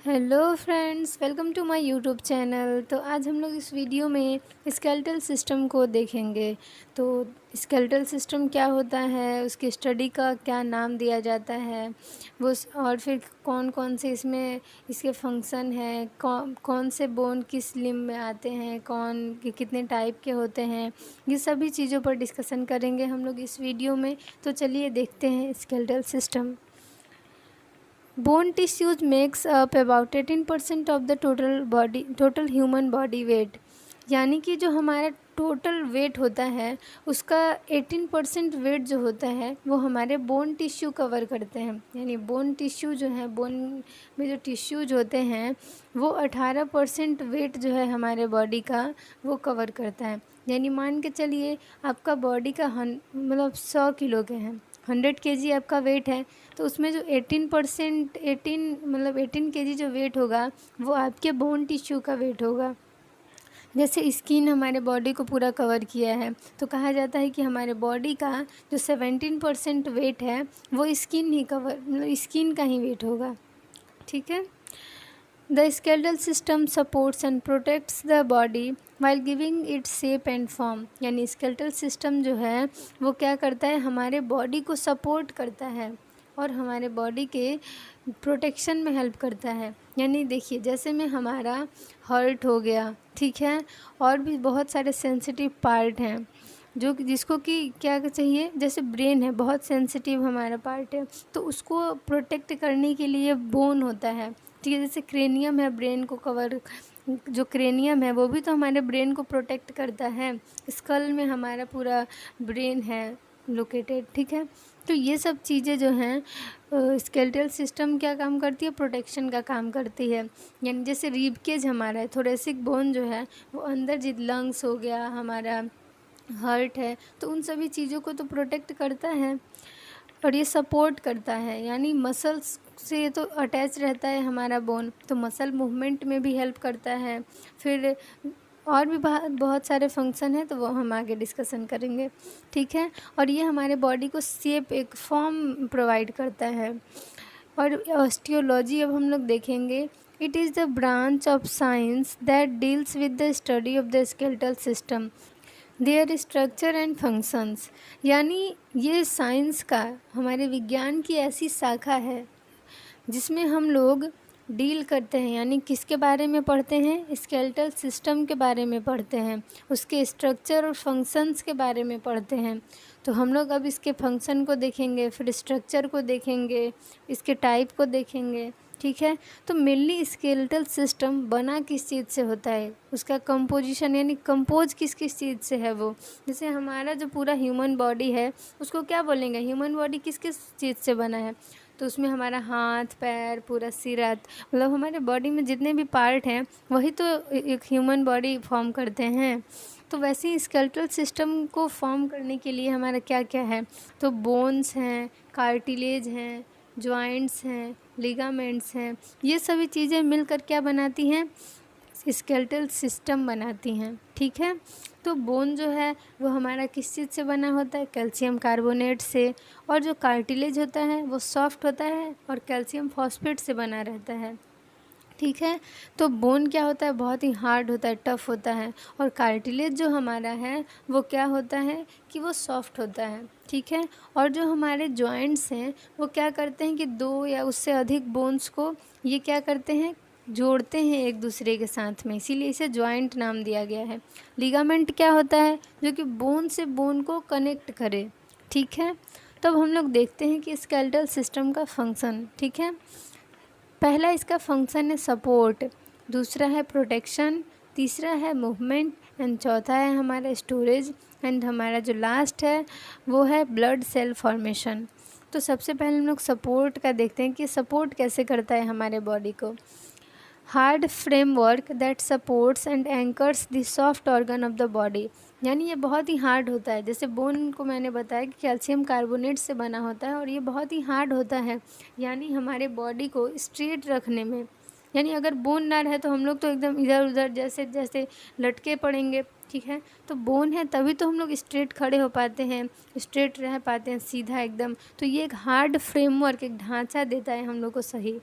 Hello friends, welcome to my YouTube channel. तो आज हम लोग इस वीडियो में स्केलेटल सिस्टम को देखेंगे। तो स्केलेटल सिस्टम क्या होता है, उसकी स्टडी का क्या नाम दिया जाता है, और फिर कौन कौन से इसमें इसके फंक्शन हैं, कौन से बोन किस लिम्ब में आते हैं, कितने टाइप के होते हैं, ये सभी चीज़ों पर डिस्कशन करेंगे हम लोग इस वीडियो में। तो चलिए देखते हैं skeletal system. Bone tissues makes up about 18% of the total human body weight। यानी कि जो हमारा टोटल वेट होता है उसका 18% वेट जो होता है वो हमारे बोन टिश्यू कवर करते हैं। यानी बोन टिश्यू जो है, बोन में जो टिश्यूज होते हैं वो 18% वेट जो है हमारे बॉडी का वो कवर करता है। यानी मान के चलिए आपका बॉडी का 100 किलो के हैं, 100 kg आपका वेट है, तो उसमें जो 18 kg जो वेट होगा वो आपके बोन टिश्यू का वेट होगा। जैसे स्किन हमारे बॉडी को पूरा कवर किया है, तो कहा जाता है कि हमारे बॉडी का जो 17% वेट है वो स्किन का ही वेट होगा। ठीक है। The skeletal system supports and protects the body while giving it shape and form. यानी स्केलेटल सिस्टम जो है वो क्या करता है, हमारे बॉडी को सपोर्ट करता है और हमारे बॉडी के प्रोटेक्शन में हेल्प करता है। यानी देखिए, जैसे में हमारा हार्ट हो गया, ठीक है, और भी बहुत सारे सेंसिटिव पार्ट हैं जिसको कि क्या चाहिए, जैसे ब्रेन है, बहुत सेंसिटिव हमारा पार्ट है, तो उसको प्रोटेक्ट करने के लिए बोन होता है। ठीक है, जैसे क्रेनियम है, ब्रेन को कवर, जो क्रेनियम है वो भी तो हमारे ब्रेन को प्रोटेक्ट करता है। स्कल में हमारा पूरा ब्रेन है लोकेटेड। ठीक है, तो ये सब चीज़ें जो हैं स्केलेटल सिस्टम क्या काम करती है, प्रोटेक्शन का काम करती है। यानी जैसे रिब केज हमारा है, थोरेसिक बोन जो है वो अंदर लंग्स हो गया, हमारा हार्ट है, तो उन सभी चीज़ों को तो प्रोटेक्ट करता है और ये सपोर्ट करता है। यानी मसल्स से तो अटैच रहता है हमारा बोन, तो मसल मूवमेंट में भी हेल्प करता है। फिर और भी बहुत सारे फंक्शन हैं, तो वो हम आगे डिस्कशन करेंगे। ठीक है, और ये हमारे बॉडी को शेप, एक फॉर्म प्रोवाइड करता है। और ऑस्टियोलॉजी अब हम लोग देखेंगे। It is the branch of science that deals with the study of the skeletal system, there structure and functions. यानी ये साइंस का, हमारे विज्ञान की ऐसी शाखा है जिसमें हम लोग डील करते हैं। यानी किसके बारे में पढ़ते हैं, स्केलेटल सिस्टम के बारे में पढ़ते हैं, उसके स्ट्रक्चर और फंक्शंस के बारे में पढ़ते हैं। तो हम लोग अब इसके फंक्शन को देखेंगे, फिर स्ट्रक्चर को देखेंगे, इसके टाइप को देखेंगे। ठीक है, तो मेनली स्केलेटल सिस्टम बना किस चीज़ से होता है, उसका कंपोजिशन, यानी कंपोज किस किस चीज़ से है वो। जैसे हमारा जो पूरा ह्यूमन बॉडी है उसको क्या बोलेंगे, ह्यूमन बॉडी किस किस चीज़ से बना है, तो उसमें हमारा हाथ, पैर, पूरा सिर, मतलब हमारे बॉडी में जितने भी पार्ट हैं वही तो एक ह्यूमन बॉडी फॉर्म करते हैं। तो वैसे ही स्केलेटल सिस्टम को फॉर्म करने के लिए हमारा क्या क्या है, तो बोन्स हैं, कार्टिलेज हैं, जॉइंट्स हैं, लिगामेंट्स हैं, ये सभी चीज़ें मिलकर क्या बनाती हैं, स्केलेटल सिस्टम बनाती हैं। ठीक है, तो बोन जो है वो हमारा किस चीज़ से बना होता है, कैल्शियम कार्बोनेट से, और जो कार्टिलेज होता है वो सॉफ्ट होता है और कैल्शियम फॉस्फेट से बना रहता है। ठीक है, तो बोन क्या होता है, बहुत ही हार्ड होता है, टफ़ होता है, और कार्टिलेज जो हमारा है वो क्या होता है कि वो सॉफ्ट होता है। ठीक है, और जो हमारे जॉइंट्स हैं वो क्या करते हैं कि दो या उससे अधिक बोन्स को ये क्या करते हैं, जोड़ते हैं एक दूसरे के साथ में, इसीलिए इसे जॉइंट नाम दिया गया है। लिगामेंट क्या होता है, जो कि बोन से बोन को कनेक्ट करे। ठीक है, तो अब हम लोग देखते हैं कि स्केलेटल सिस्टम का फंक्शन। ठीक है, पहला इसका फंक्शन है सपोर्ट, दूसरा है प्रोटेक्शन, तीसरा है मूवमेंट, एंड चौथा है हमारा स्टोरेज, एंड हमारा जो लास्ट है वो है ब्लड सेल फॉर्मेशन। तो सबसे पहले हम लोग सपोर्ट का देखते हैं कि सपोर्ट कैसे करता है हमारे बॉडी को। Hard framework that supports and anchors the soft organ of the body. यानी ये बहुत ही हार्ड होता है, जैसे बोन को मैंने बताया कि कैल्शियम कार्बोनेट से बना होता है और ये बहुत ही हार्ड होता है, यानी हमारे बॉडी को स्ट्रेट रखने में। यानी अगर बोन ना रहे तो हम लोग तो एकदम इधर उधर जैसे जैसे लटके पड़ेंगे। ठीक है, तो बोन है तभी तो हम लोग स्ट्रेट खड़े हो पाते हैं, स्ट्रेट रह पाते हैं, सीधा एकदम। तो ये एक हार्ड फ्रेमवर्क, एक ढांचा देता है हम लोग को सही।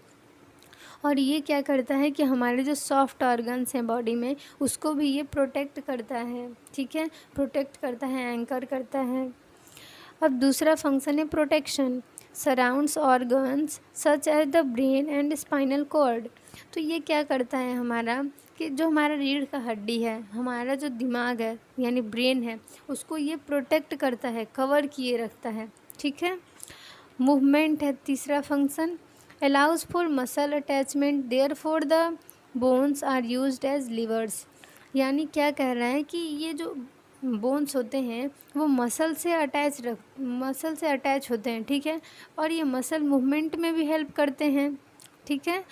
और ये क्या करता है कि हमारे जो सॉफ्ट ऑर्गन्स हैं बॉडी में उसको भी ये प्रोटेक्ट करता है, ठीक है, प्रोटेक्ट करता है, एंकर करता है। अब दूसरा फंक्शन है protection, surrounds organs such as the brain and spinal cord. तो ये क्या करता है हमारा कि जो हमारा रीढ़ का हड्डी है, हमारा जो दिमाग है यानी ब्रेन है, उसको ये प्रोटेक्ट करता है, कवर किए रखता है, ठीक है। मूवमेंट है तीसरा function, allows for muscle attachment therefore the bones are used as levers. यानी क्या कह रहा है कि ये जो बोन्स होते हैं वो मसल से अटैच होते हैं, ठीक है, और ये मसल मूवमेंट में भी हेल्प करते हैं, ठीक है।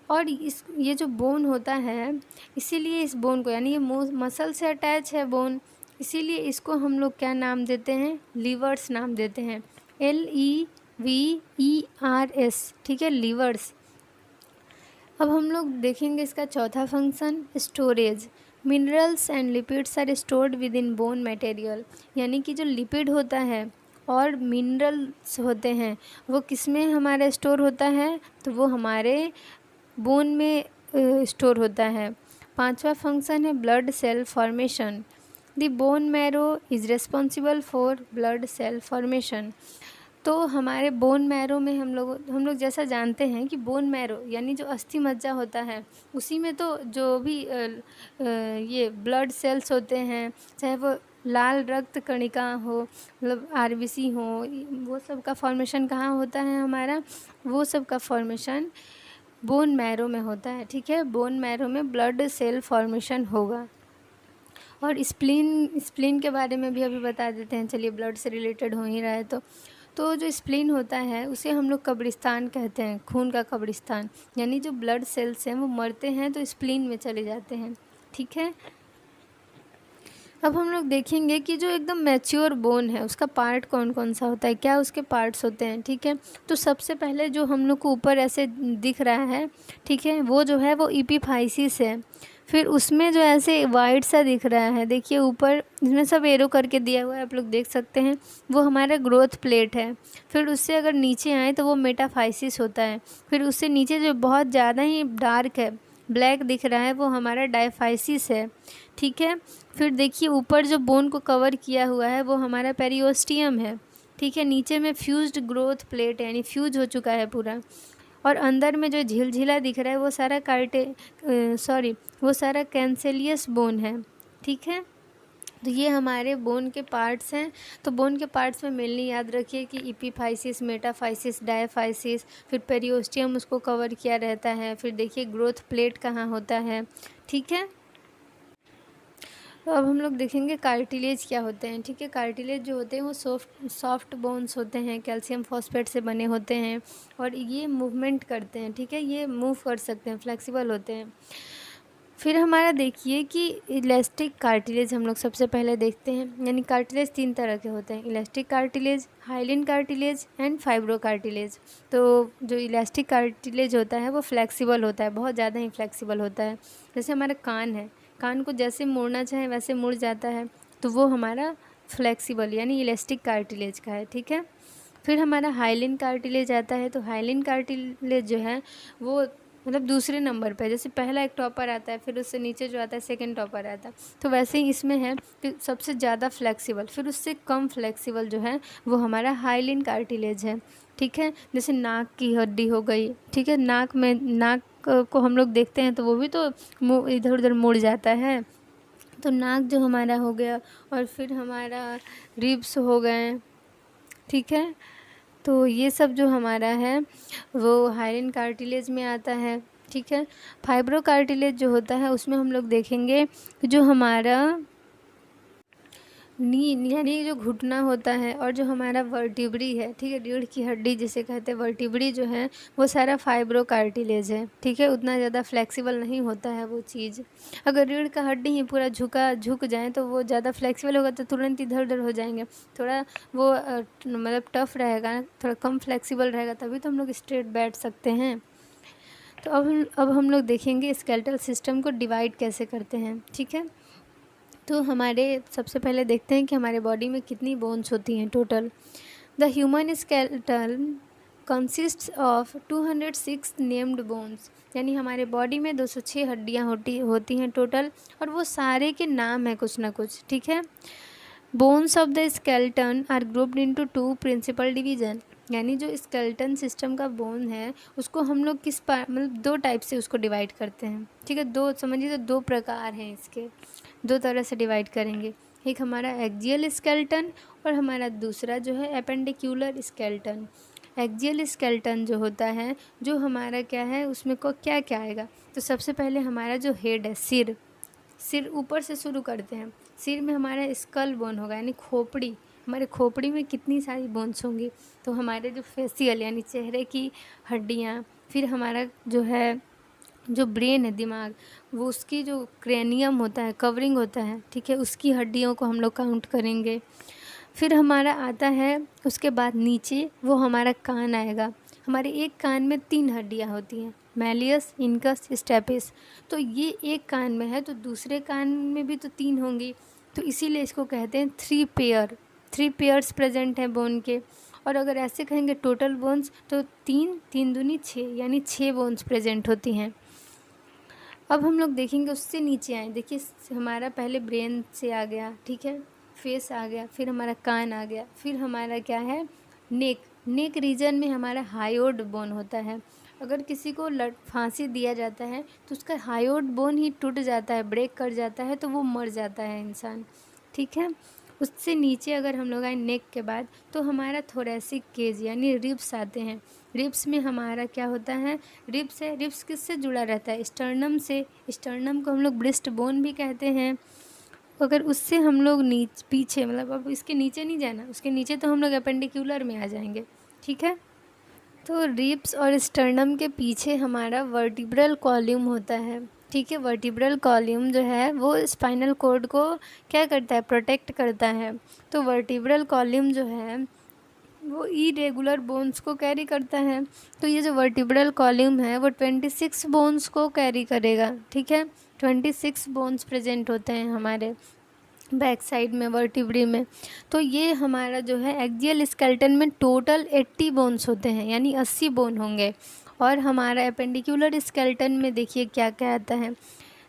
और ये जो बोन होता है, इसीलिए इस बोन को, यानी ये मसल से अटैच है बोन, इसीलिए इसको हम लोग क्या नाम देते हैं, लीवर्स नाम देते हैं, LEVERS, ठीक है, लीवर्स। अब हम लोग देखेंगे इसका चौथा function, storage. Minerals and lipids are stored within bone material. यानी कि जो लिपिड होता है और मिनरल्स होते हैं वो किस में हमारा स्टोर होता है, तो वो हमारे बोन में स्टोर होता है। पांचवा फंक्शन है blood cell formation. The bone marrow is responsible for blood cell formation. तो हमारे बोन मैरो में हम लोग जैसा जानते हैं कि बोन मैरो यानी जो अस्थि मज्जा होता है, उसी में तो जो भी ये ब्लड सेल्स होते हैं, चाहे वो लाल रक्त कणिका हो, मतलब RBC हो, वो सब का फॉर्मेशन कहाँ होता है हमारा, वो सब का फॉर्मेशन बोन मैरो में होता है, ठीक है। बोन मैरो में ब्लड सेल फॉर्मेशन होगा। और स्प्लीन के बारे में भी अभी बता देते हैं, चलिए ब्लड से रिलेटेड हो ही रहा है तो जो स्प्लीन होता है उसे हम लोग कब्रिस्तान कहते हैं, खून का कब्रिस्तान। यानी जो ब्लड सेल्स हैं वो मरते हैं तो स्प्लीन में चले जाते हैं, ठीक है। अब हम लोग देखेंगे कि जो एकदम मैच्योर बोन है उसका पार्ट कौन कौन सा होता है, क्या उसके पार्ट्स होते हैं, ठीक है। तो सबसे पहले जो हम लोग को ऊपर ऐसे दिख रहा है, ठीक है, वो जो है वो इपीफाइसिस है। फिर उसमें जो ऐसे वाइट सा दिख रहा है, देखिए ऊपर इसमें सब एरो करके दिया हुआ है, आप लोग देख सकते हैं, वो हमारा ग्रोथ प्लेट है। फिर उससे अगर नीचे आए तो वो मेटाफाइसिस होता है। फिर उससे नीचे जो बहुत ज़्यादा ही डार्क है, ब्लैक दिख रहा है, वो हमारा डायफाइसिस है, ठीक है। फिर देखिए ऊपर जो बोन को कवर किया हुआ है वो हमारा पेरियोस्टियम है, ठीक है। नीचे में फ्यूज्ड ग्रोथ प्लेट है, यानी फ्यूज हो चुका है पूरा। और अंदर में जो झिलझिला दिख रहा है वो सारा कैंसेलियस बोन है, ठीक है। तो ये हमारे बोन के पार्ट्स हैं। तो बोन के पार्ट्स में मेनली याद रखिए कि इपीफाइसिस, मेटाफाइसिस, डायफाइसिस, फिर पेरियोस्टियम उसको कवर किया रहता है। फिर देखिए ग्रोथ प्लेट कहाँ होता है, ठीक है। तो अब हम लोग देखेंगे कार्टिलेज क्या होते हैं, ठीक है। कार्टिलेज जो होते हैं वो सॉफ्ट बोन्स होते हैं, कैल्शियम फॉस्फेट से बने होते हैं और ये मूवमेंट करते हैं, ठीक है, ये मूव कर सकते हैं, फ्लेक्सिबल होते हैं। फिर हमारा देखिए कि इलास्टिक कार्टिलेज हम लोग सबसे पहले देखते हैं। यानी कार्टिलेज 3 तरह के होते हैं, elastic cartilage, hyaline cartilage and fibro cartilage. तो जो इलास्टिक कार्टिलेज होता है वो फ्लेक्सिबल होता है, बहुत ज़्यादा ही फ्लेक्सिबल होता है। जैसे हमारा कान है, कान को जैसे मोड़ना चाहे वैसे मुड़ जाता है, तो वो हमारा फ्लेक्सिबल यानी इलास्टिक कार्टिलेज का है, ठीक है। फिर हमारा हाइलिन कार्टिलेज आता है। तो हाइलिन कार्टिलेज जो है वो मतलब दूसरे नंबर पे, जैसे पहला एक टॉपर आता है, फिर उससे नीचे जो आता है सेकंड टॉपर आता है, तो वैसे ही इसमें है कि सबसे ज़्यादा फ्लेक्सिबल, फिर उससे कम फ्लेक्सिबल जो है वो हमारा हाइलिन कार्टिलेज है, ठीक है। जैसे नाक की हड्डी हो गई, ठीक है, नाक को हम लोग देखते हैं तो वो भी तो इधर उधर मुड़ जाता है, तो नाक जो हमारा हो गया, और फिर हमारा रिब्स हो गए, ठीक है। तो ये सब जो हमारा है वो हाइलिन कार्टिलेज में आता है, ठीक है। फाइब्रो कार्टिलेज जो होता है उसमें हम लोग देखेंगे जो हमारा नी यानी जो घुटना होता है और जो हमारा वर्टिब्री है, ठीक है, रीढ़ की हड्डी जिसे कहते हैं, वर्टिब्री जो है वो सारा फाइब्रो कार्टिलेज है, ठीक है। उतना ज़्यादा फ्लेक्सिबल नहीं होता है वो चीज़। अगर रीढ़ का हड्डी ही पूरा झुक जाए तो वो ज़्यादा फ्लेक्सिबल होगा तो तुरंत इधर उधर हो जाएंगे, थोड़ा वो मतलब टफ रहेगा, थोड़ा कम फ्लेक्सिबल रहेगा, तभी तो हम लोग स्ट्रेट बैठ सकते हैं। तो अब हम लोग देखेंगे स्केलेटल सिस्टम को डिवाइड कैसे करते हैं, ठीक है। तो हमारे सबसे पहले देखते हैं कि हमारे बॉडी में कितनी बोन्स होती हैं total. The human skeleton consists of 206 named bones, यानी हमारे बॉडी में 206 हड्डियाँ होती हैं टोटल, और वो सारे के नाम है कुछ ना कुछ, ठीक है। Bones of the skeleton are grouped into 2 principal division, यानी जो स्केलेटन सिस्टम का बोन है उसको हम लोग मतलब 2 टाइप से उसको डिवाइड करते हैं, ठीक है। 2 समझिए तो 2 प्रकार हैं इसके, 2 तरह से डिवाइड करेंगे। एक हमारा एक्सियल स्केलेटन और हमारा दूसरा जो है एपेंडिकुलर स्केलेटन। एक्सियल स्केलेटन जो होता है, जो हमारा क्या है उसमें को क्या क्या आएगा, तो सबसे पहले हमारा जो हेड है, सिर ऊपर से शुरू करते हैं। सिर में हमारा स्कल बोन होगा, यानी खोपड़ी, हमारे खोपड़ी में कितनी सारी बोन्स होंगी, तो हमारे जो फेसियल यानी चेहरे की हड्डियाँ, फिर हमारा जो है जो ब्रेन है, दिमाग, वो उसकी जो क्रेनियम होता है, कवरिंग होता है, ठीक है, उसकी हड्डियों को हम लोग काउंट करेंगे। फिर हमारा आता है उसके बाद नीचे, वो हमारा कान आएगा। हमारे एक कान में 3 हड्डियाँ होती हैं, मैलियस, इनकस, स्टेपिस। तो ये एक कान में है तो दूसरे कान में भी तो 3 होंगी, तो इसीलिए इसको कहते हैं 3 पेयर्स प्रेजेंट हैं बोन के। और अगर ऐसे कहेंगे टोटल बोन्स तो 3 दूनी 6, यानी 6 बोन्स प्रेजेंट होती हैं। अब हम लोग देखेंगे उससे नीचे आए, देखिए हमारा पहले ब्रेन से आ गया, ठीक है, फेस आ गया, फिर हमारा कान आ गया, फिर हमारा क्या है नेक रीजन में हमारा हायोड बोन होता है। अगर किसी को फांसी दिया जाता है तो उसका हायोड बोन ही टूट जाता है, ब्रेक कर जाता है, तो वो मर जाता है इंसान, ठीक है। उससे नीचे अगर हम लोग आए नेक के बाद, तो हमारा थोरेसिक केज यानी रिब्स आते हैं। रिब्स में हमारा क्या होता है, रिब्स है। रिब्स किससे जुड़ा रहता है, स्टर्नम से। स्टर्नम को हम लोग ब्रेस्ट बोन भी कहते हैं। अगर उससे हम लोग पीछे, मतलब अब इसके नीचे नहीं जाना, उसके नीचे तो हम लोग एपेंडिकुलर में आ जाएंगे, ठीक है। तो रिब्स और स्टर्नम के पीछे हमारा वर्टिब्रल कॉलम होता है, ठीक है। वर्टिब्रल कॉलम जो है वो स्पाइनल कॉर्ड को क्या करता है, प्रोटेक्ट करता है। तो वर्टिब्रल कॉलम जो है वो इरेगुलर बोन्स को कैरी करता है। तो ये जो वर्टिब्रल कॉलम है वो 26 बोन्स को कैरी करेगा, ठीक है। 26 बोन्स प्रेजेंट होते हैं हमारे बैक साइड में, वर्टिब्री में। तो ये हमारा जो है एक्सियल स्केलेटन में टोटल 80 बोन्स होते हैं, यानी 80 बोन होंगे। और हमारा एपेंडिकुलर स्केलेटन में देखिए क्या क्या आता है,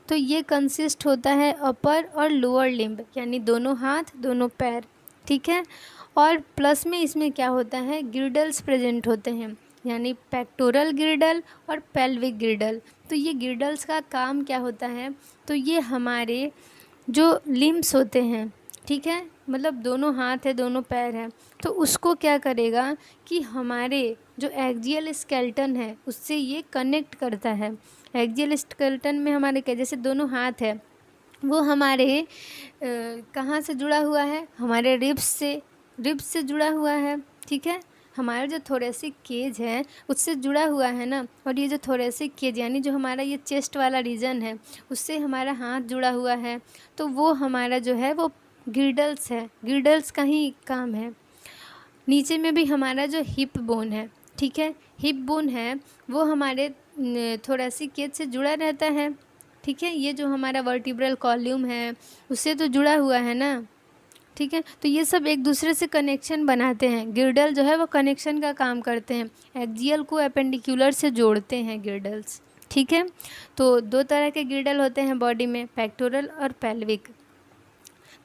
तो ये कंसिस्ट होता है अपर और लोअर लिम्ब, यानी दोनों हाथ दोनों पैर, ठीक है। और प्लस में इसमें क्या होता है, गिर्डल्स प्रेजेंट होते हैं, यानी पेक्टोरल गिर्डल और पेल्विक गिर्डल। तो ये गिर्डल्स का काम क्या होता है, तो ये हमारे जो लिम्स होते हैं, ठीक है, मतलब दोनों हाथ है दोनों पैर हैं, तो उसको क्या करेगा कि हमारे जो एक्सियल स्केलेटन है उससे ये कनेक्ट करता है। एक्सियल स्केलेटन में हमारे क्या, जैसे दोनों हाथ है वो हमारे कहाँ से जुड़ा हुआ है, हमारे रिब्स से जुड़ा हुआ है, ठीक है। हमारा जो थोरेसिक केज है उससे जुड़ा हुआ है ना, और ये जो थोरेसिक केज यानी जो हमारा ये चेस्ट वाला रीजन है उससे हमारा हाथ जुड़ा हुआ है। तो वो हमारा जो है वो गिर्डल्स है, गिर्डल्स का ही काम है। नीचे में भी हमारा जो हिप बोन है, ठीक है, हिप बोन है वो हमारे थोरेसिक केज से जुड़ा रहता है, ठीक है। ये जो हमारा वर्टिब्रल कॉलम है उससे तो जुड़ा हुआ है ना, ठीक है। तो ये सब एक दूसरे से कनेक्शन बनाते हैं, गिर्डल जो है वो कनेक्शन का काम करते हैं, एक्सियल को एपेंडिकुलर से जोड़ते हैं गिर्डल्स, ठीक है। तो 2 तरह के गिर्डल होते हैं बॉडी में, पेक्टोरल और पेल्विक।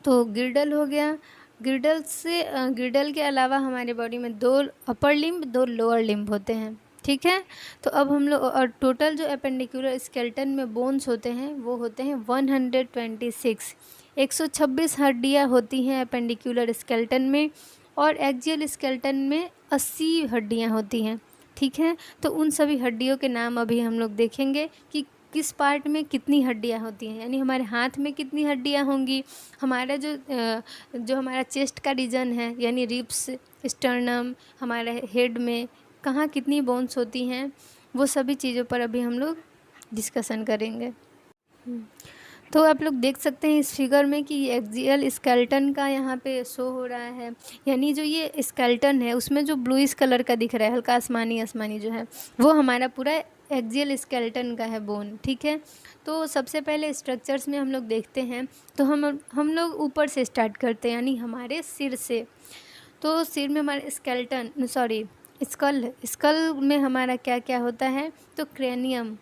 तो गिर्डल हो गया, गिर्डल के अलावा हमारे बॉडी में 2 अपर लिम्ब 2 लोअर लिम्ब होते हैं, ठीक है। तो अब हम लोग, और टोटल जो एपेंडिकुलर स्केलेटन में बोन्स होते हैं वो होते हैं 126, 126 हड्डियाँ होती हैं एपेंडिकुलर स्केलेटन में, और एक्सियल स्केलेटन में 80 हड्डियाँ होती हैं, ठीक है। तो उन सभी हड्डियों के नाम अभी हम लोग देखेंगे कि किस पार्ट में कितनी हड्डियाँ होती हैं, यानी हमारे हाथ में कितनी हड्डियाँ होंगी, हमारा जो हमारा चेस्ट का रीजन है यानी रिब्स, स्टर्नम, हमारे हेड में कहाँ कितनी बोन्स होती हैं, वो सभी चीज़ों पर अभी हम लोग डिस्कशन करेंगे। तो आप लोग देख सकते हैं इस फिगर में कि एक्सियल स्केलेटन का यहाँ पे शो हो रहा है, यानी जो ये स्केलेटन है उसमें जो ब्लूइश कलर का दिख रहा है, हल्का आसमानी जो है, वो हमारा पूरा एक्सियल स्केलेटन का है बोन, ठीक है। तो सबसे पहले स्ट्रक्चर्स में हम लोग देखते हैं, तो हम लोग ऊपर से स्टार्ट करते हैं, यानी हमारे सिर से। तो सिर में हमारे स्कल, स्कल में हमारा क्या क्या होता है, तो क्रेनियम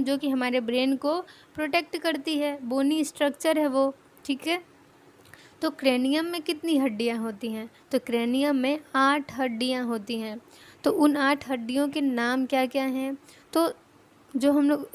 जो कि हमारे ब्रेन को प्रोटेक्ट करती है, बोनी स्ट्रक्चर है वो, ठीक है। तो क्रेनियम में कितनी हड्डियां होती हैं, तो क्रेनियम में 8 हड्डियां होती हैं। तो उन 8 हड्डियों के नाम क्या क्या हैं, तो जो हम लोग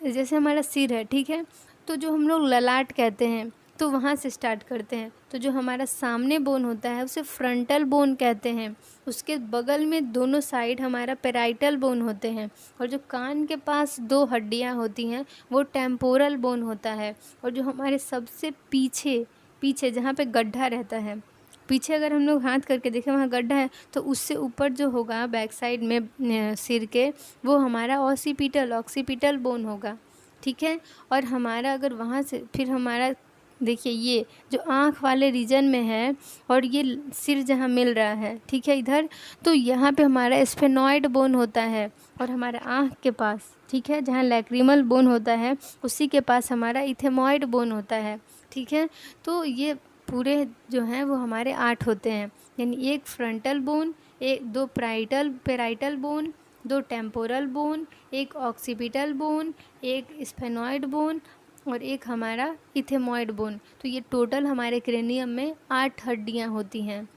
जैसे हमारा सिर है, ठीक है, तो जो हम लोग ललाट कहते हैं, तो वहाँ से स्टार्ट करते हैं। तो जो हमारा सामने बोन होता है उसे फ्रंटल बोन कहते हैं। उसके बगल में दोनों साइड हमारा पेराइटल बोन होते हैं। और जो कान के पास 2 हड्डियाँ होती हैं वो टेम्पोरल बोन होता है। और जो हमारे सबसे पीछे पीछे जहाँ पे गड्ढा रहता है, पीछे अगर हम लोग हाथ करके देखें वहाँ गड्ढा है, तो उससे ऊपर जो होगा बैक साइड में सिर के, वो हमारा ऑक्सीपिटल बोन होगा, ठीक है। और हमारा अगर वहाँ से फिर हमारा देखिए ये जो आँख वाले रीजन में है और ये सिर जहाँ मिल रहा है, ठीक है, इधर, तो यहाँ पे हमारा स्फेनॉइड बोन होता है। और हमारा आँख के पास, ठीक है, जहाँ लैक्रिमल बोन होता है उसी के पास हमारा इथेमॉइड बोन होता है, ठीक है। तो ये पूरे जो हैं वो हमारे 8 होते हैं, यानी एक फ्रंटल बोन, एक 2 पेराइटल बोन, 2 टेम्पोरल बोन, एक ऑक्सीपिटल बोन, एक स्फेनॉइड बोन और एक हमारा इथेमॉइड बोन। तो ये टोटल हमारे क्रेनियम में 8 हड्डियाँ होती हैं।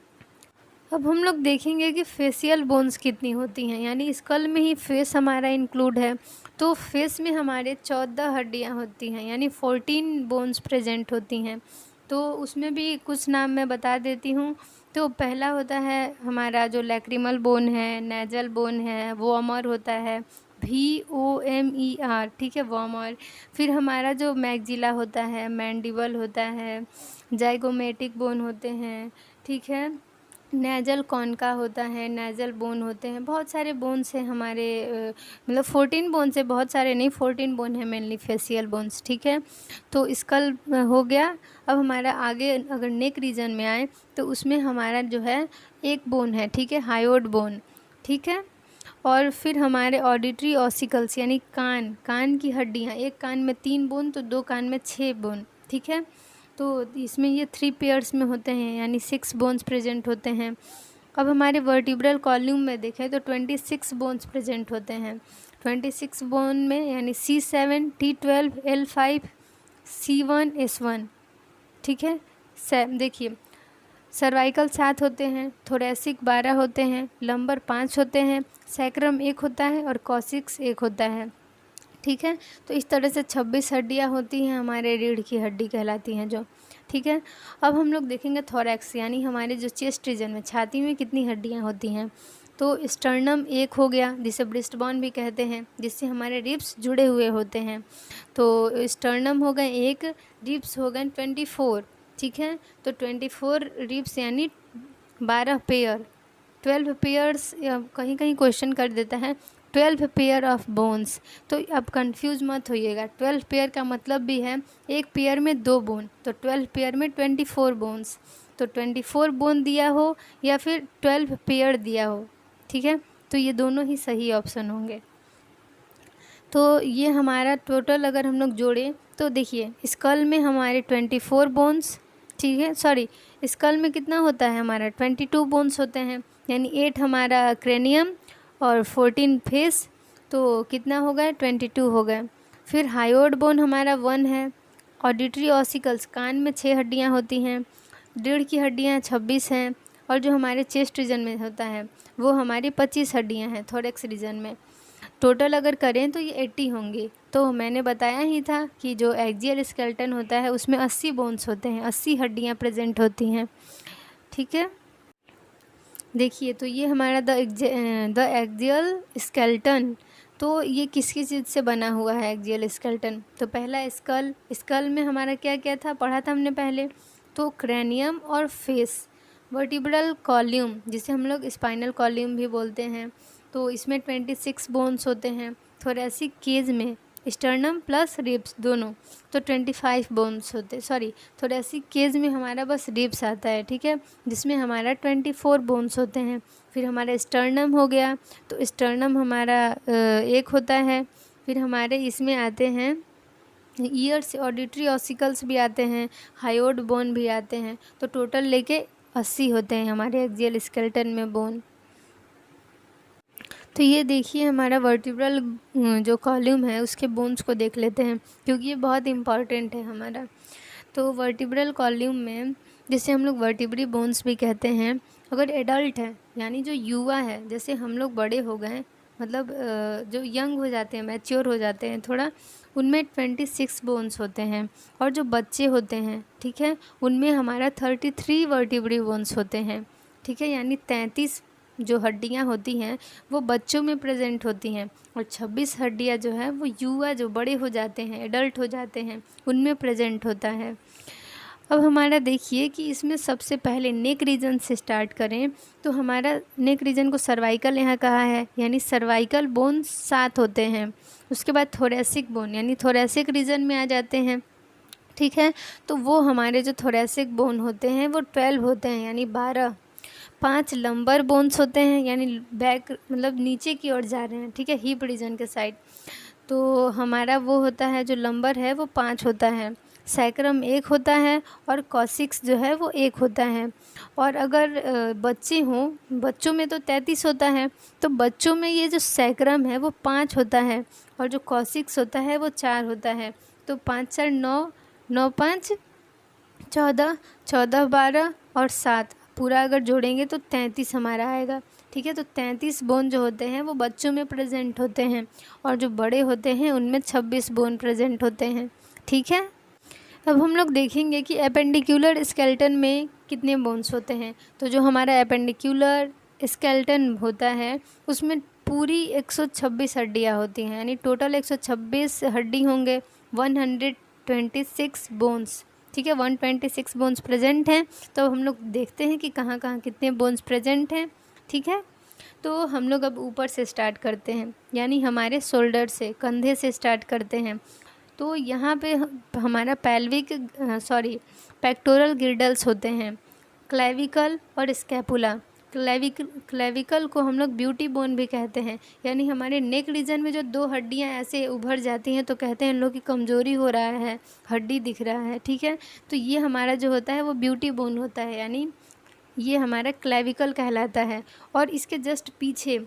अब हम लोग देखेंगे कि फेशियल बोन्स कितनी होती हैं, यानी स्कल में ही फेस हमारा इंक्लूड है। तो फेस में हमारे 14 हड्डियाँ होती हैं, यानी 14 बोन्स प्रेजेंट होती हैं। तो उसमें भी कुछ नाम मैं बता देती हूँ। तो पहला होता है हमारा जो लैक्रिमल बोन है, नेजल बोन है, वॉमर होता है, VOMER, ठीक है, वॉमर। फिर हमारा जो मैग्जिला होता है, मैंडिबल होता है, जाइगोमेटिक बोन होते हैं, ठीक है, नेजल कॉन्का होता है, नेजल बोन होते हैं, बहुत सारे बोन्स हैं हमारे, मतलब 14 बोन्स है, बहुत सारे नहीं, 14 बोन है मेनली फेशियल बोन्स, ठीक है। तो स्कल हो गया। अब हमारा आगे अगर नेक रीजन में आए तो उसमें हमारा जो है एक बोन है, ठीक है, हायोड बोन, ठीक है। और फिर हमारे ऑडिटरी ऑसिकल्स यानी कान की हड्डियाँ, एक कान में 3 बोन तो 2 कान में 6 बोन, ठीक है। तो इसमें ये 3 पेयर्स में होते हैं, यानी 6 बोन्स प्रेजेंट होते हैं। अब हमारे वर्टिब्रल कॉल्यूम में देखें तो 26 बोन्स प्रेजेंट होते हैं। 26 बोन में यानी C7, T12, L5, C1, S1, ठीक है। देखिए सर्वाइकल 7 होते हैं, थोरेसिक 12 होते हैं, लंबर 5 होते हैं, सैक्रम 1 होता है और कॉसिक्स 1 होता है, ठीक है। तो इस तरह से 26 हड्डियाँ होती हैं, हमारे रीढ़ की हड्डी कहलाती हैं जो, ठीक है। अब हम लोग देखेंगे थोरैक्स, यानी हमारे जो चेस्ट रीजन में, छाती में कितनी हड्डियाँ होती हैं। तो स्टर्नम 1 हो गया, जिसे ब्रेस्ट बोन भी कहते हैं, जिससे हमारे रिब्स जुड़े हुए होते हैं। तो स्टर्नम हो गए 1, रिब्स हो गए 24, ठीक है। तो 24 रिब्स यानी 12 पेयर, 12 पेयर्स, कहीं कहीं क्वेश्चन कर देता है 12 पेयर ऑफ बोन्स। तो अब कंफ्यूज मत होइएगा, 12 पेयर का मतलब भी है एक पेयर में 2 बोन, तो 12 पेयर में 24 बोन्स। तो 24 बोन दिया हो या फिर 12 पेयर दिया हो, ठीक है, तो ये दोनों ही सही ऑप्शन होंगे। तो ये हमारा टोटल अगर हम लोग जोड़ें तो देखिए स्कल में हमारे 24 बोन्स, ठीक है, सॉरी, स्कल में कितना होता है हमारा 22 बोन्स होते हैं, यानी 8 हमारा क्रेनियम और 14 फेस, तो कितना हो गया 22 हो गए। फिर हायोड बोन हमारा 1 है। ऑडिटरी ऑसिकल्स, कान में 6 हड्डियाँ होती हैं, रीढ़ की हड्डियाँ 26 हैं, और जो हमारे चेस्ट रीजन में होता है वो हमारी 25 हड्डियाँ हैं थोरैक्स रीजन में। टोटल अगर करें तो ये 80 होंगी। तो मैंने बताया ही था कि जो एक्सियल स्केलेटन होता है उसमें 80 बोन्स होते हैं, 80 हड्डियाँ प्रेजेंट होती हैं, ठीक है। देखिए तो ये हमारा द एक्सियल स्केलेटन, तो ये किसकी चीज़ से बना हुआ है एक्सियल स्केलेटन। तो पहला स्कल में हमारा क्या क्या था, पढ़ा था हमने पहले, तो क्रेनियम और फेस, वर्टिब्रल कॉल्यूम जिसे हम लोग स्पाइनल कॉल्यूम भी बोलते हैं, तो इसमें 26 बोन्स होते हैं। थोरैसिक केज में स्टर्नम प्लस रिब्स दोनों, तो 25 बोन्स होते, सॉरी, थोरैसिक केज में हमारा बस रिब्स आता है, ठीक है, जिसमें हमारा 24 बोन्स होते हैं। फिर हमारा स्टर्नम हो गया, तो स्टर्नम हमारा 1 होता है। फिर हमारे इसमें आते हैं ईयर्स, ऑडिटरी ऑसिकल्स भी आते हैं, हायोड बोन भी आते हैं, तो टोटल लेके 80 होते हैं हमारे एक्सियल स्केलेटन में बोन। तो ये देखिए हमारा वर्टिब्रल जो कॉलम है उसके बोन्स को देख लेते हैं, क्योंकि ये बहुत इम्पॉर्टेंट है हमारा। तो वर्टिब्रल कॉलम में, जिसे हम लोग वर्टिब्री बोन्स भी कहते हैं, अगर एडल्ट है यानी जो युवा है, जैसे हम लोग बड़े हो गए, मतलब जो यंग हो जाते हैं, मैच्योर हो जाते हैं थोड़ा, उनमें 26 बोन्स होते हैं। और जो बच्चे होते हैं, ठीक है, उनमें हमारा 33 वर्टिब्री बोन्स होते हैं, ठीक है, यानी 33 जो हड्डियां होती हैं वो बच्चों में प्रेजेंट होती हैं, और 26 हड्डियां जो है वो युवा, जो बड़े हो जाते हैं, एडल्ट हो जाते हैं, उनमें प्रेजेंट होता है। अब हमारा देखिए कि इसमें सबसे पहले नेक रीजन से स्टार्ट करें तो हमारा नेक रीजन को सर्वाइकल यहाँ कहा है, यानी सर्वाइकल बोन 7 होते हैं। उसके बाद थोरेसिक बोन, यानी थोरेसिक रीजन में आ जाते हैं, ठीक है, तो वो हमारे जो थोरेसिक बोन होते हैं वो 12 होते हैं, यानी 12। 5 लंबर बोन्स होते हैं, यानी बैक मतलब नीचे की ओर जा रहे हैं, ठीक है, हिप रीजन के साइड, तो हमारा वो होता है जो लंबर है वो 5 होता है। सैक्रम 1 होता है, और कॉसिक्स जो है वो 1 होता है। और अगर बच्चे हों, बच्चों में तो 33 होता है, तो बच्चों में ये जो सैक्रम है वो 5 होता है, और जो कॉसिक्स होता है वो 4 होता है। तो 5 4 9, 9 5 14, 14 12 और 7, पूरा अगर जोड़ेंगे तो 33 हमारा आएगा, ठीक है। तो 33 बोन जो होते हैं वो बच्चों में प्रेजेंट होते हैं, और जो बड़े होते हैं उनमें 26 बोन प्रेजेंट होते हैं, ठीक है। अब हम लोग देखेंगे कि एपेंडिकुलर स्केलेटन में कितने बोन्स होते हैं। तो जो हमारा एपेंडिकुलर स्केलेटन होता है उसमें पूरी 126 हड्डियाँ होती हैं, यानी टोटल 126 हड्डी होंगे, 126 बोन्स, ठीक है, 126 बोन्स प्रेजेंट हैं। तो हम लोग देखते हैं कि कहाँ कहाँ कितने बोन्स प्रेजेंट हैं, ठीक है। तो हम लोग अब ऊपर से स्टार्ट करते हैं, यानी हमारे शोल्डर से, कंधे से स्टार्ट करते हैं। तो यहाँ पे हमारा पेक्टोरल गिर्डल्स होते हैं, क्लेविकल और स्कैपुला। क्लेविकल को हम लोग ब्यूटी बोन भी कहते हैं, यानी हमारे नेक रीजन में जो 2 हड्डियाँ ऐसे उभर जाती हैं तो कहते हैं इन लोग की कमज़ोरी हो रहा है, हड्डी दिख रहा है, ठीक है। तो ये हमारा जो होता है वो ब्यूटी बोन होता है, यानी ये हमारा क्लेविकल कहलाता है। और इसके जस्ट पीछे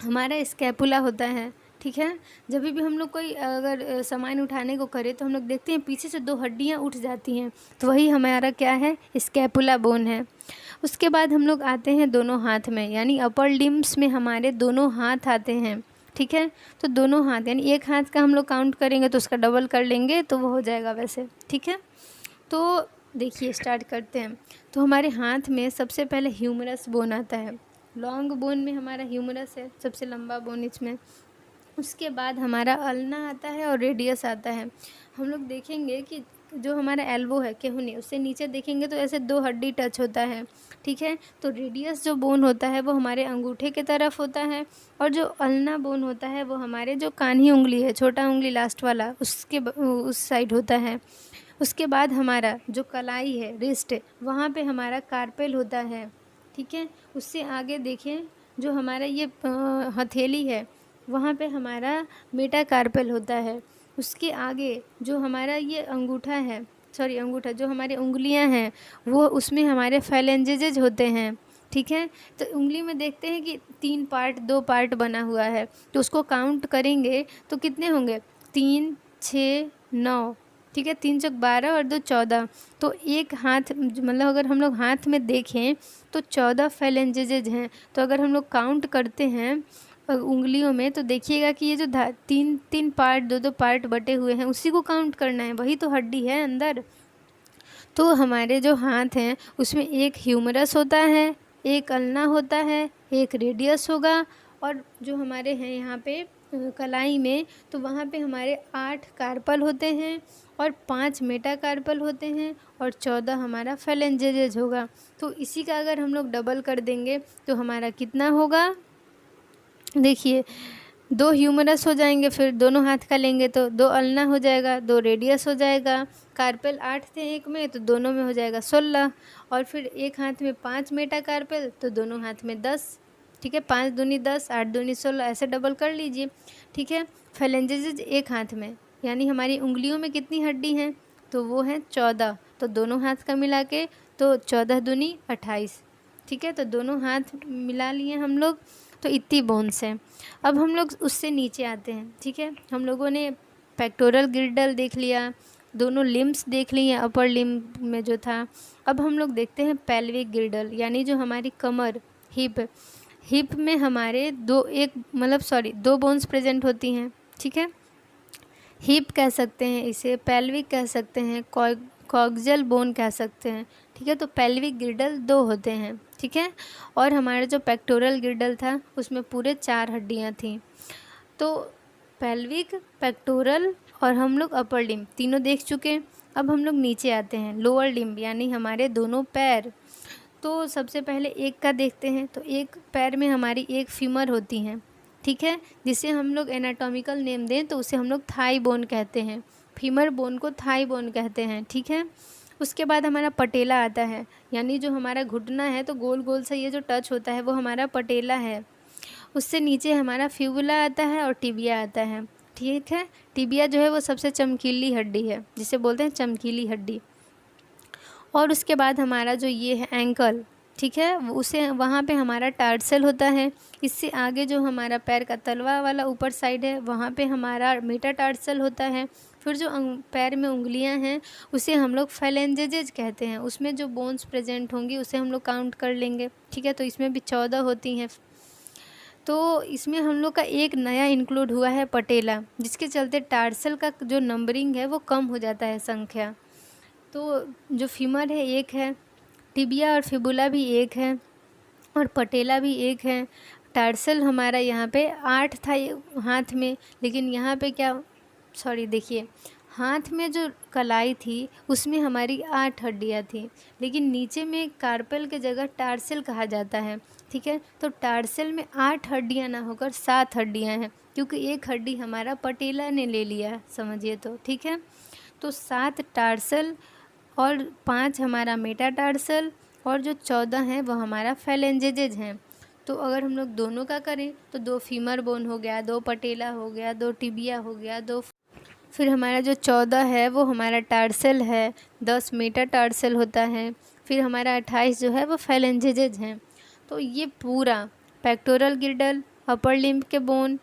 हमारा स्कैपुला होता है, ठीक है। जब भी हम लोग कोई अगर सामान उठाने को करें तो हम लोग देखते हैं पीछे से 2 हड्डियाँ उठ जाती हैं, तो वही हमारा क्या है, स्कैपुला बोन है। उसके बाद हम लोग आते हैं दोनों हाथ में, यानी अपर लिम्स में हमारे दोनों हाथ आते हैं, ठीक है। तो दोनों हाथ, यानी एक हाथ का हम लोग काउंट करेंगे तो उसका डबल कर लेंगे तो वो हो जाएगा वैसे, ठीक है। तो देखिए स्टार्ट करते हैं। तो हमारे हाथ में सबसे पहले ह्यूमरस बोन आता है, लॉन्ग बोन में हमारा ह्यूमरस है, सबसे लंबा बोन इसमें। उसके बाद हमारा अल्ना आता है और रेडियस आता है। हम लोग देखेंगे कि जो हमारा एल्बो है, केहूनी, उससे नीचे देखेंगे तो ऐसे 2 हड्डी टच होता है, ठीक है। तो रेडियस जो बोन होता है वो हमारे अंगूठे के तरफ होता है, और जो अल्ना बोन होता है वो हमारे जो कान्ही उंगली है, छोटा उंगली लास्ट वाला, उसके उस साइड होता है। उसके बाद हमारा जो कलाई है, रिस्ट, वहाँ पे हमारा कार्पेल होता है, ठीक है। उससे आगे देखें जो हमारा ये हथेली है, वहाँ पे हमारा मेटाकार्पेल होता है। उसके आगे जो हमारा ये अंगूठा है, अंगूठा जो हमारी उंगलियां हैं वो, उसमें हमारे फैलेंजेज होते हैं, ठीक है। तो उंगली में देखते हैं कि 3 पार्ट, 2 पार्ट बना हुआ है, तो उसको काउंट करेंगे तो कितने होंगे, 3 6 9, ठीक है, 3 चौक 12 और 2 14। तो एक हाथ, मतलब अगर हम लोग हाथ में देखें तो 14 फैलेंजेज हैं। तो अगर हम लोग काउंट करते हैं उंगलियों में तो देखिएगा कि ये जो 3 पार्ट, 2 पार्ट बटे हुए हैं, उसी को काउंट करना है, वही तो हड्डी है अंदर। तो हमारे जो हाथ हैं उसमें एक ह्यूमरस होता है, एक अल्ना होता है, एक रेडियस होगा, और जो हमारे हैं यहाँ पे कलाई में, तो वहाँ पे हमारे 8 कार्पल होते हैं, और 5 मेटाकार्पल होते हैं, और 14 हमारा फैलेंजेज होगा। तो इसी का अगर हम लोग डबल कर देंगे तो हमारा कितना होगा, देखिए 2 ह्यूमरस हो जाएंगे, फिर दोनों हाथ का लेंगे तो 2 अल्ना हो जाएगा, 2 रेडियस हो जाएगा, कार्पेल 8 थे एक में तो दोनों में हो जाएगा 16, और फिर एक हाथ में 5 मेटा कार्पेल तो दोनों हाथ में 10, ठीक है। 5 दूनी 10, 8 दूनी 16, ऐसे डबल कर लीजिए, ठीक है। फैलेंजेज एक हाथ में, यानी हमारी उंगलियों में कितनी हड्डी हैं, तो वो हैं 14, तो दोनों हाथ का मिला के तो 14 दूनी 28, ठीक है। तो दोनों हाथ मिला लिए हम लोग, तो इतनी बोन्स हैं। अब हम लोग उससे नीचे आते हैं, ठीक है। हम लोगों ने पेक्टोरल गिर्डल देख लिया, दोनों लिम्स देख लिए अपर लिम्ब में जो था। अब हम लोग देखते हैं पेल्विक गिर्डल, यानी जो हमारी कमर, हिप में हमारे दो बोन्स प्रेजेंट होती हैं, ठीक है। हिप कह सकते हैं इसे, पेल्विक कह सकते हैं, कॉक्सियल बोन कह सकते हैं, ठीक है। तो पेल्विक गिर्डल 2 होते हैं, ठीक है। और हमारा जो पेक्टोरल गिर्डल था उसमें पूरे 4 हड्डियां थीं। तो पेल्विक, पेक्टोरल और हम लोग अपर लिम्ब तीनों देख चुके। अब हम लोग नीचे आते हैं, लोअर लिम्ब यानी हमारे दोनों पैर। तो सबसे पहले एक का देखते हैं। तो एक पैर में हमारी एक फीमर होती हैं, ठीक है, जिसे हम लोग एनाटॉमिकल नेम दें तो उसे हम लोग थाई बोन कहते हैं। फीमर बोन को थाई बोन कहते हैं, ठीक है। उसके बाद हमारा पटेला आता है, यानी जो हमारा घुटना है तो गोल गोल सा ये जो टच होता है वो हमारा पटेला है। उससे नीचे हमारा फ्यूबुला आता है और टिबिया आता है, ठीक है। टिबिया जो है वो सबसे चमकीली हड्डी है, जिसे बोलते हैं चमकीली हड्डी। और उसके बाद हमारा जो ये है एंकल, ठीक है, उसे वहाँ पे हमारा टार्सल होता है। इससे आगे जो हमारा पैर का तलवा वाला ऊपर साइड है वहाँ पे हमारा मेटाटार्सल होता है। फिर जो पैर में उंगलियाँ हैं उसे हम लोग फेलेंजेजेज कहते हैं। उसमें जो बोन्स प्रेजेंट होंगी उसे हम लोग काउंट कर लेंगे, ठीक है। तो इसमें भी 14 होती हैं। तो इसमें हम लोग का एक नया इंक्लूड हुआ है पटेला, जिसके चलते टार्सल का जो नंबरिंग है वो कम हो जाता है संख्या। तो जो फीमर है एक है, टिबिया और फिबुला भी एक है और पटेला भी एक है। टार्सल हमारा यहाँ पे 8 था हाथ में, लेकिन यहाँ पे देखिए, हाथ में जो कलाई थी उसमें हमारी 8 हड्डियाँ थी, लेकिन नीचे में कार्पेल के जगह टार्सल कहा जाता है, ठीक है। तो टार्सल में 8 हड्डियाँ ना होकर 7 हड्डियाँ हैं, क्योंकि एक हड्डी हमारा पटेला ने ले लिया, समझिए तो, ठीक है। तो 7 टार्सल और 5 हमारा मेटाटार्सल और जो 14 हैं वो हमारा फेलेंजेजेज हैं। तो अगर हम लोग दोनों का करें तो 2 फीमर बोन हो गया, 2 पटेला हो गया, 2 टिबिया हो गया, फिर हमारा जो 14 है वो हमारा टार्सल है, 10 मेटाटार्सल होता है, फिर हमारा 28 जो है वो फेलेंजेजेज हैं। तो ये पूरा पेक्टोरल गिर्डल, अपर लिम्ब के बोन,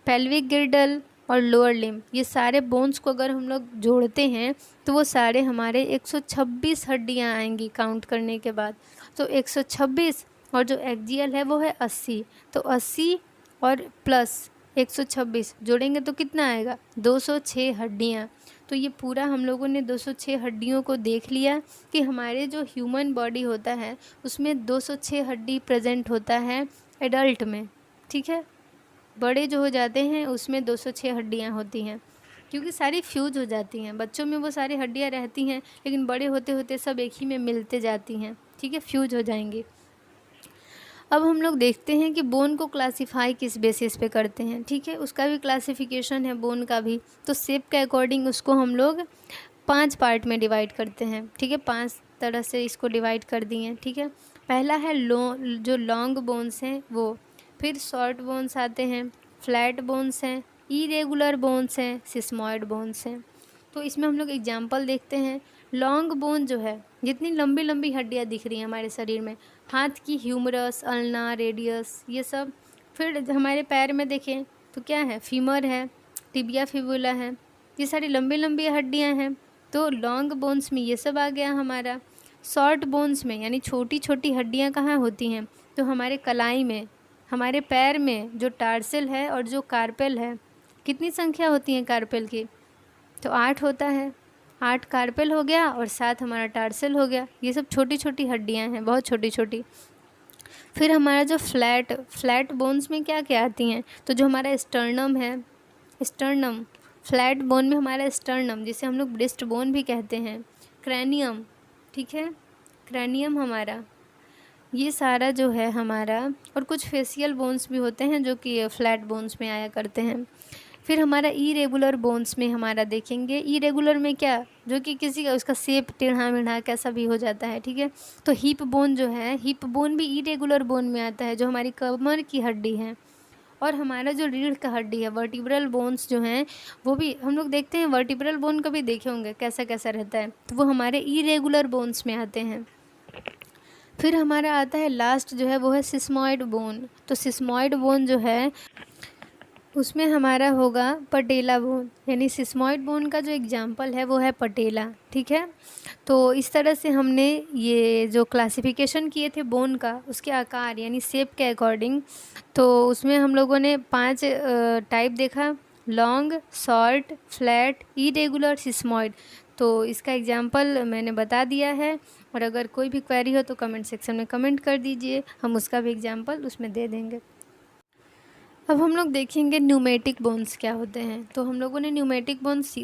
पेल्विक गिर्डल और लोअर लिम्ब, ये सारे बोन्स को अगर हम लोग जोड़ते हैं तो वो सारे हमारे 126 हड्डियाँ आएंगी काउंट करने के बाद। तो 126 और जो एक्जियल है वो है 80, तो 80 और प्लस 126 जोड़ेंगे तो कितना आएगा, 206 हड्डियाँ। तो ये पूरा हम लोगों ने 206 हड्डियों को देख लिया कि हमारे जो ह्यूमन बॉडी होता है उसमें 206 हड्डी प्रेजेंट होता है एडल्ट में, ठीक है। बड़े जो हो जाते हैं उसमें 206 हड्डियाँ होती हैं, क्योंकि सारी फ्यूज हो जाती हैं। बच्चों में वो सारी हड्डियाँ रहती हैं, लेकिन बड़े होते होते सब एक ही में मिलते जाती हैं, ठीक है, फ्यूज हो जाएंगी। अब हम लोग देखते हैं कि बोन को क्लासिफाई किस बेसिस पे करते हैं, ठीक है। उसका भी क्लासिफिकेशन है बोन का भी। तो शेप के अकॉर्डिंग उसको हम लोग 5 पार्ट में डिवाइड करते हैं, ठीक है। 5 तरह से इसको डिवाइड कर दिए, ठीक है। पहला है जो लॉन्ग बोन्स हैं वो, फिर शॉर्ट बोन्स आते हैं, फ्लैट बोन्स हैं, इरेगुलर बोन्स हैं, सिस्मॉइड बोन्स हैं। तो इसमें हम लोग एग्जांपल देखते हैं। लॉन्ग बोन जो है, जितनी लंबी लंबी हड्डियाँ दिख रही हैं हमारे शरीर में, हाथ की ह्यूमरस, अल्ना, रेडियस, ये सब। फिर हमारे पैर में देखें तो क्या है, फीमर है, टिबिया, फिबुला है, ये सारी लंबी लंबी हड्डियाँ हैं। तो लॉन्ग बोन्स में ये सब आ गया हमारा। शॉर्ट बोन्स में यानी छोटी छोटी हड्डियाँ कहाँ होती हैं, तो हमारे कलाई में, हमारे पैर में जो टार्सल है और जो कार्पेल है। कितनी संख्या होती है कार्पेल की, तो 8 होता है। 8 कार्पेल हो गया और 7 हमारा टार्सल हो गया। ये सब छोटी छोटी हड्डियाँ हैं, बहुत छोटी छोटी। फिर हमारा जो फ्लैट बोन्स में क्या क्या आती हैं, तो जो हमारा स्टर्नम है, स्टर्नम, फ्लैट बोन में हमारा स्टर्नम, जिसे हम लोग ब्रेस्ट बोन भी कहते हैं, क्रैनियम, ठीक है, क्रैनियम हमारा, ये सारा जो है हमारा। और कुछ फेशियल बोन्स भी होते हैं जो कि फ्लैट बोन्स में आया करते हैं। फिर हमारा इरेगुलर बोन्स में हमारा देखेंगे, इरेगुलर में क्या, जो कि किसी का उसका शेप टेढ़ा मेढ़ा कैसा भी हो जाता है, ठीक है। तो हिप बोन जो है, हिप बोन भी इरेगुलर बोन में आता है, जो हमारी कमर की हड्डी है। और हमारा जो रीढ़ का हड्डी है, वर्टिब्रल बोन्स जो हैं, वो भी हम लोग देखते हैं। वर्टिब्रल बोन कभी देखे होंगे कैसा कैसा रहता है, तो वो हमारे इरेगुलर बोन्स में आते हैं। फिर हमारा आता है लास्ट जो है वो है सिस्मॉइड बोन। तो सिस्मॉइड बोन जो है उसमें हमारा होगा पटेला बोन, यानी सिस्मॉइड बोन का जो एग्जाम्पल है वो है पटेला। ठीक है, तो इस तरह से हमने ये जो क्लासिफिकेशन किए थे बोन का उसके आकार यानी शेप के अकॉर्डिंग, तो उसमें हम लोगों ने 5 टाइप देखा, long, short, flat, irregular, sesamoid. तो इसका एग्जाम्पल मैंने बता दिया है, और अगर कोई भी क्वेरी हो तो कमेंट सेक्शन में कमेंट कर दीजिए, हम उसका भी एग्जाम्पल उसमें दे देंगे। अब हम लोग देखेंगे न्यूमेटिक बोन्स क्या होते हैं। तो हम लोगों ने न्यूमेटिक बोन्स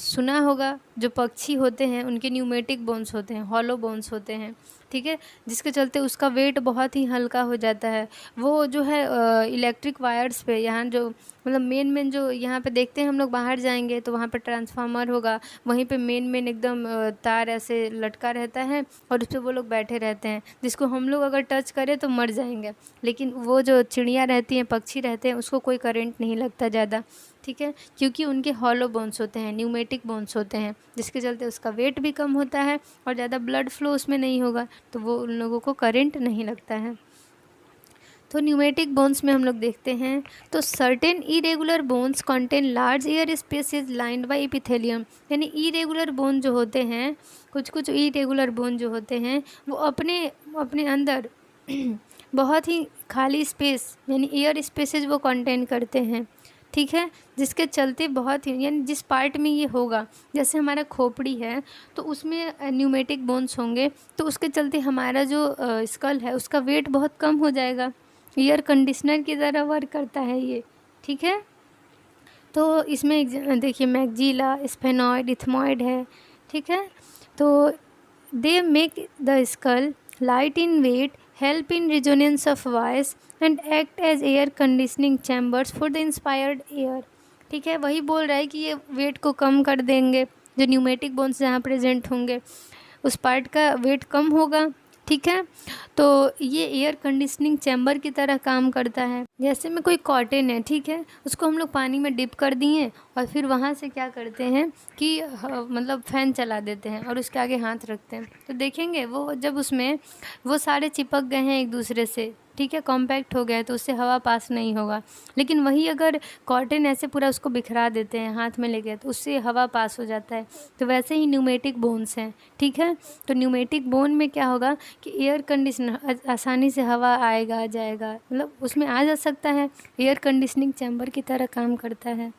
सुना होगा, जो पक्षी होते हैं उनके न्यूमेटिक बोन्स होते हैं, हॉलो बोन्स होते हैं। ठीक है, जिसके चलते उसका वेट बहुत ही हल्का हो जाता है। वो जो है इलेक्ट्रिक वायर्स पे, यहाँ जो मतलब मेन जो यहाँ पे देखते हैं हम लोग, बाहर जाएंगे तो वहाँ पे ट्रांसफार्मर होगा, वहीं पे मेन एकदम तार ऐसे लटका रहता है और उस पर वो लोग बैठे रहते हैं, जिसको हम लोग अगर टच करें तो मर जाएंगे। लेकिन वो जो चिड़िया रहती हैं, पक्षी रहते हैं, उसको कोई करंट नहीं लगता ज़्यादा। ठीक है, क्योंकि उनके हॉलो बोन्स होते हैं, न्यूमेटिक बोन्स होते हैं, जिसके चलते उसका वेट भी कम होता है और ज़्यादा ब्लड फ्लो उसमें नहीं होगा, तो वो उन लोगों को करंट नहीं लगता है। तो न्यूमेटिक बोन्स में हम लोग देखते हैं, तो certain irregular bones contain large air spaces lined by epithelium. यानी इरेगुलर बोन जो होते हैं, कुछ इरेगुलर बोन जो होते हैं, वो अपने अंदर बहुत ही खाली स्पेस यानी एयर स्पेसेस वो कंटेन करते हैं। ठीक है, जिसके चलते बहुत ही, यानी जिस पार्ट में ये होगा, जैसे हमारा खोपड़ी है तो उसमें न्यूमेटिक बोन्स होंगे, तो उसके चलते हमारा जो स्कल है उसका वेट बहुत कम हो जाएगा। एयर कंडीशनर की तरह वर्क करता है ये। ठीक है, तो इसमें देखिए मैग्जिला, स्फेनॉइड, इथमॉइड है। ठीक है, तो they make the skull light in weight, help in resonance of voice and act as air conditioning chambers for the inspired air. ठीक है, वही बोल रहा है कि ये वेट को कम कर देंगे, जो न्यूमेटिक बोन्स जहाँ प्रेजेंट होंगे उस पार्ट का वेट कम होगा। ठीक है, तो ये एयर कंडीशनिंग चैम्बर की तरह काम करता है। जैसे में कोई कॉटन है, ठीक है, उसको हम लोग पानी में डिप कर दिए और फिर वहाँ से क्या करते हैं कि मतलब फ़ैन चला देते हैं और उसके आगे हाथ रखते हैं, तो देखेंगे वो जब उसमें वो सारे चिपक गए हैं एक दूसरे से, ठीक है, कॉम्पैक्ट हो गया है, तो उससे हवा पास नहीं होगा। लेकिन वही अगर कॉटन ऐसे पूरा उसको बिखरा देते हैं हाथ में लेके, तो उससे हवा पास हो जाता है। तो वैसे ही न्यूमेटिक बोन्स हैं। ठीक है, तो न्यूमेटिक बोन में क्या होगा कि एयर कंडीशनर आसानी से हवा आएगा जाएगा, मतलब उसमें आ जा सकता है, एयर कंडीशनिंग चैम्बर की तरह काम करता है।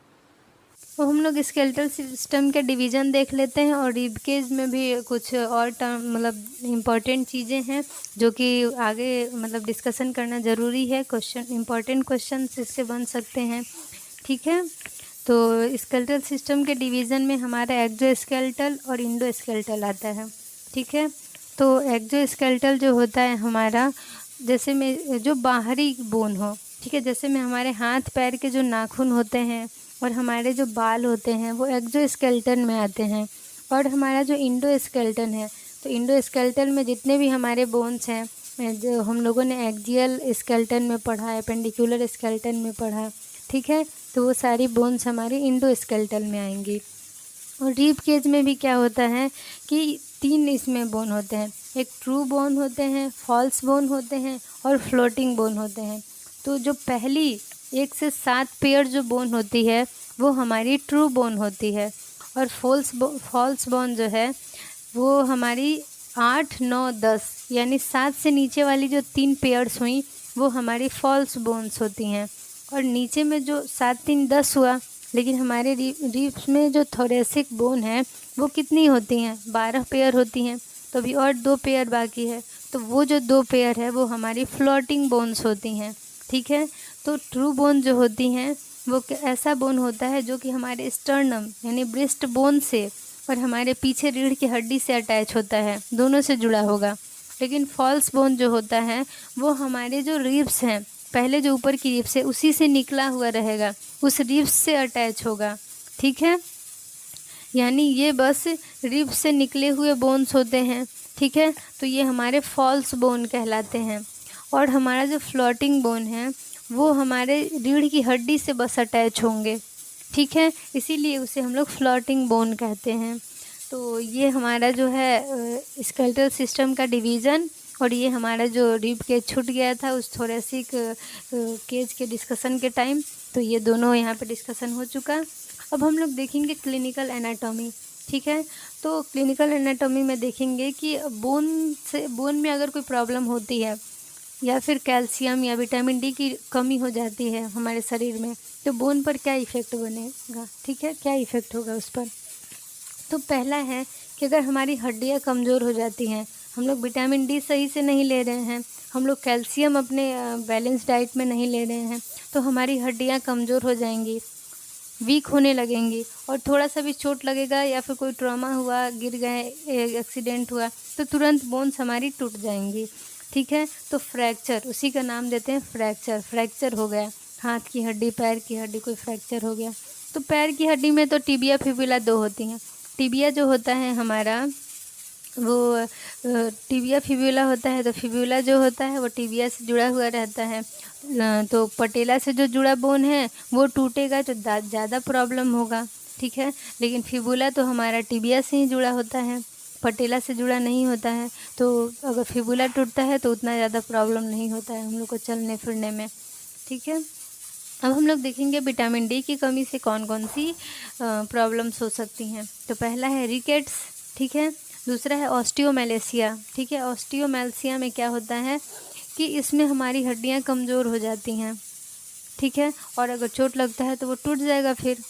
तो हम लोग स्केलेटल सिस्टम के डिवीज़न देख लेते हैं, और रिबकेज में भी कुछ और टर्म मतलब इम्पॉर्टेंट चीज़ें हैं जो कि आगे मतलब डिस्कशन करना ज़रूरी है। इम्पॉर्टेंट क्वेश्चन इससे बन सकते हैं। ठीक है, तो स्केलेटल सिस्टम के डिवीज़न में हमारा एक्सोस्केलेटल और इंडोस्केलेटल आता है। ठीक है, तो एक्सोस्केलेटल जो होता है हमारा, जैसे में जो बाहरी बोन हो, ठीक है, जैसे में हमारे हाथ पैर के जो नाखून होते हैं और हमारे जो बाल होते हैं वो एक्सोस्केलेटन में आते हैं। और हमारा जो इंडोस्केलेटन है, तो इंडोस्केलेटन में जितने भी हमारे बोन्स हैं, जो हम लोगों ने एक्सियल स्केलेटन में पढ़ा है, पेंडिकुलर स्केलेटन में पढ़ा, ठीक है, तो वो सारी बोन्स हमारे इंडोस्केलेटन में आएंगी। और रिब केज में भी क्या होता है कि 3 इसमें बोन होते हैं, एक ट्रू बोन होते हैं, फॉल्स बोन होते हैं और फ्लोटिंग बोन होते हैं। तो जो पहली 1 से 7 पेयर जो बोन होती है वो हमारी ट्रू बोन होती है, और फॉल्स बोन जो है वो हमारी 8, 9, 10 यानी 7 से नीचे वाली जो 3 पेयर्स हुई वो हमारी फॉल्स बोन्स होती हैं। और नीचे में जो 7, 3, 10 हुआ, लेकिन हमारे रिब्स में जो थोरेसिक बोन है वो कितनी होती हैं, 12 पेयर होती हैं। तो अभी और 2 पेयर बाकी है, तो वो जो 2 पेयर है वो हमारी फ्लोटिंग बोन्स होती हैं। ठीक है, तो ट्रू बोन जो होती हैं वो ऐसा बोन होता है जो कि हमारे स्टर्नम यानी ब्रेस्ट बोन से और हमारे पीछे रीढ़ की हड्डी से अटैच होता है, दोनों से जुड़ा होगा। लेकिन फॉल्स बोन जो होता है वो हमारे जो रिब्स हैं, पहले जो ऊपर की रिब्स है उसी से निकला हुआ रहेगा, उस रिब्स से अटैच होगा। ठीक है, यानी ये बस रिब्स से निकले हुए बोन्स होते हैं। ठीक है, तो ये हमारे फॉल्स बोन कहलाते हैं। और हमारा जो फ्लोटिंग बोन है वो हमारे रीढ़ की हड्डी से बस अटैच होंगे। ठीक है, इसीलिए उसे हम लोग फ्लोटिंग बोन कहते हैं। तो ये हमारा जो है स्केलेटल सिस्टम का डिवीज़न और ये हमारा जो रिब केज छूट गया था उस थोरेसिक केज के डिस्कशन के टाइम, तो ये दोनों यहाँ पे डिस्कशन हो चुका। अब हम लोग देखेंगे क्लिनिकल एनाटॉमी, ठीक है। तो क्लिनिकल एनाटॉमी में देखेंगे कि बोन में अगर कोई प्रॉब्लम होती है या फिर कैल्शियम या विटामिन डी की कमी हो जाती है हमारे शरीर में, तो बोन पर क्या इफ़ेक्ट बनेगा, ठीक है, क्या इफ़ेक्ट होगा उस पर। तो पहला है कि अगर हमारी हड्डियाँ कमज़ोर हो जाती हैं, हम लोग विटामिन डी सही से नहीं ले रहे हैं, हम लोग कैल्शियम अपने बैलेंस डाइट में नहीं ले रहे हैं, तो हमारी हड्डियाँ कमज़ोर हो जाएंगी, वीक होने लगेंगी, और थोड़ा सा भी चोट लगेगा या फिर कोई ट्रॉमा हुआ, गिर गए, एक्सीडेंट हुआ, तो तुरंत बोन्स हमारी टूट जाएंगी, ठीक है। तो फ्रैक्चर, उसी का नाम देते हैं फ्रैक्चर। फ्रैक्चर हो गया हाथ की हड्डी, पैर की हड्डी कोई फ्रैक्चर हो गया। तो पैर की हड्डी में तो टिबिया फिबुला दो होती हैं। टिबिया जो होता है हमारा वो टिबिया फिब्यूला होता है, तो फिब्यूला जो होता है वो टिबिया से जुड़ा हुआ रहता है। तो पटेला से जो जुड़ा बोन है वो टूटेगा तो ज़्यादा प्रॉब्लम होगा, ठीक है। लेकिन फिबुला तो हमारा टिबिया से ही जुड़ा होता है, पटेला से जुड़ा नहीं होता है। तो अगर फिबुला टूटता है तो उतना ज़्यादा प्रॉब्लम नहीं होता है हम लोग को चलने फिरने में, ठीक है। अब हम लोग देखेंगे विटामिन डी की कमी से कौन कौन सी प्रॉब्लम्स हो सकती हैं। तो पहला है रिकेट्स, ठीक है। दूसरा है ऑस्टियोमेलेसिया, ठीक है। ऑस्टियोमेलेसिया में क्या होता है कि इसमें हमारी हड्डियां कमज़ोर हो जाती हैं, ठीक है, और अगर चोट लगता है तो वो टूट जाएगा, फिर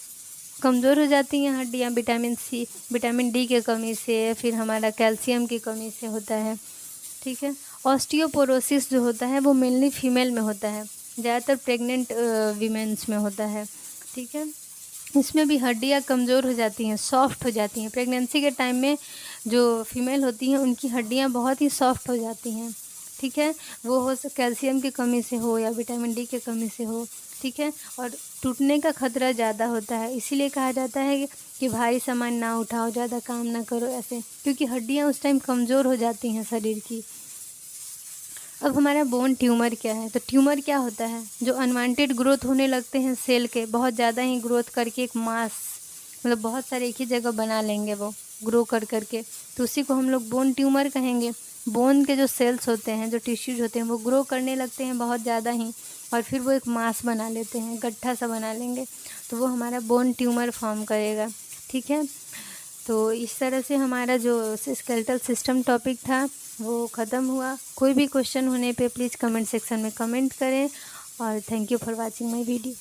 कमज़ोर हो जाती हैं हड्डियां विटामिन डी की कमी से, फिर हमारा कैल्शियम की कमी से होता है, ठीक है। ऑस्टियोपोरोसिस जो होता है वो मेनली फीमेल में होता है, ज़्यादातर प्रेग्नेंट वीमेंस में होता है, ठीक है। इसमें भी हड्डियाँ कमज़ोर हो जाती हैं, सॉफ्ट हो जाती हैं। प्रेगनेंसी के टाइम में जो फीमेल होती हैं उनकी हड्डियाँ बहुत ही सॉफ्ट हो जाती हैं, ठीक है। वो हो कैल्शियम की कमी से हो या विटामिन डी की कमी से हो, ठीक है। और टूटने का खतरा ज़्यादा होता है, इसीलिए कहा जाता है कि भारी सामान ना उठाओ, ज़्यादा काम ना करो ऐसे, क्योंकि हड्डियाँ उस टाइम कमज़ोर हो जाती हैं शरीर की। अब हमारा बोन ट्यूमर क्या है। तो ट्यूमर क्या होता है, जो अनवांटेड ग्रोथ होने लगते हैं सेल के, बहुत ज़्यादा ही ग्रोथ करके एक मास, मतलब बहुत सारे एक ही जगह बना लेंगे वो ग्रो कर करके, तो उसी को हम लोग बोन ट्यूमर कहेंगे। बोन के जो सेल्स होते हैं, जो टिश्यूज होते हैं, वो ग्रो करने लगते हैं बहुत ज़्यादा ही, और फिर वो एक मास बना लेते हैं, गट्ठा सा बना लेंगे, तो वो हमारा बोन ट्यूमर फॉर्म करेगा, ठीक है। तो इस तरह से हमारा जो स्केलेटल सिस्टम टॉपिक था वो ख़त्म हुआ। कोई भी क्वेश्चन होने पे प्लीज़ कमेंट सेक्शन में कमेंट करें, और thank you for watching my video.